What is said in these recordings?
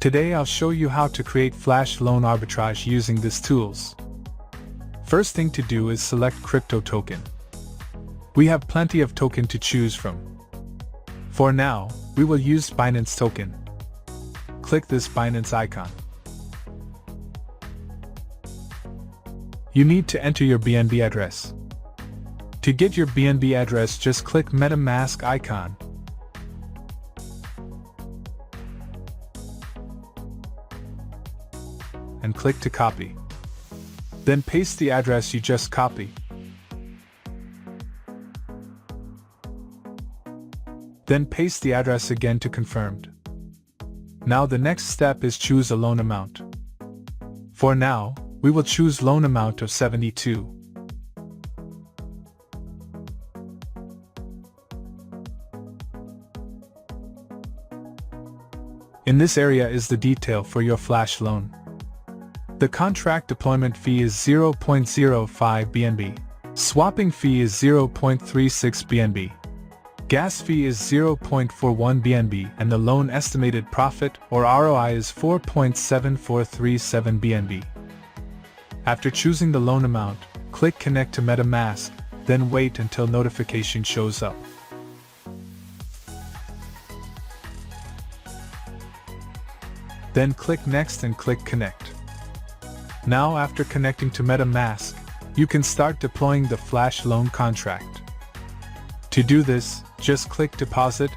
Today I'll show you how to create Flash Loan Arbitrage using these tools. First thing to do is select crypto token. We have plenty of token to choose from. For now, we will use BINANCE token. Click this BINANCE icon. You need to enter your BNB address. To get your BNB address, just click MetaMask icon. And click to copy. Then paste the address you just copied. Then paste the address again to confirmed. Now the next step is choose a loan amount. For now, we will choose loan amount of 72. In this area is the detail for your Flash loan. The contract deployment fee is 0.05 BNB. Swapping fee is 0.36 BNB. Gas fee is 0.41 BNB and the loan estimated profit or ROI is 4.7437 BNB. After choosing the loan amount, click Connect to MetaMask, then wait until notification shows up. Then click Next and click Connect. Now after connecting to MetaMask, you can start deploying the Flash loan contract. To do this, just click Deposit,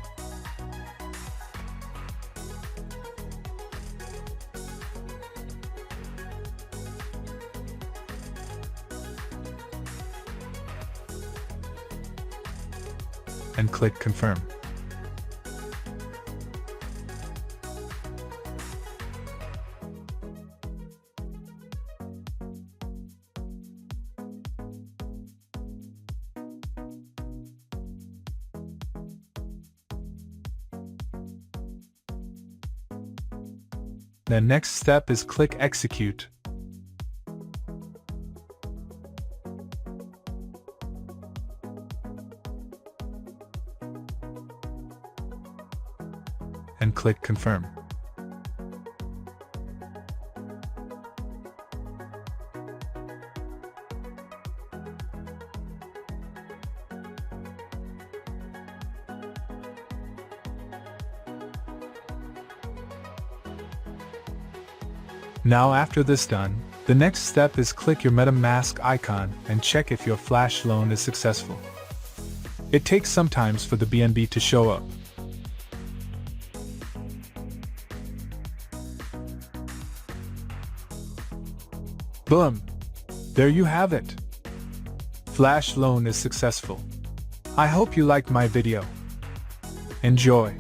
and click Confirm. The next step is click Execute. And click Confirm. Now after this done, the next step is click your MetaMask icon and check if your Flash loan is successful. It takes some time for the BNB to show up. Boom! There you have it! Flash loan is successful. I hope you liked my video. Enjoy!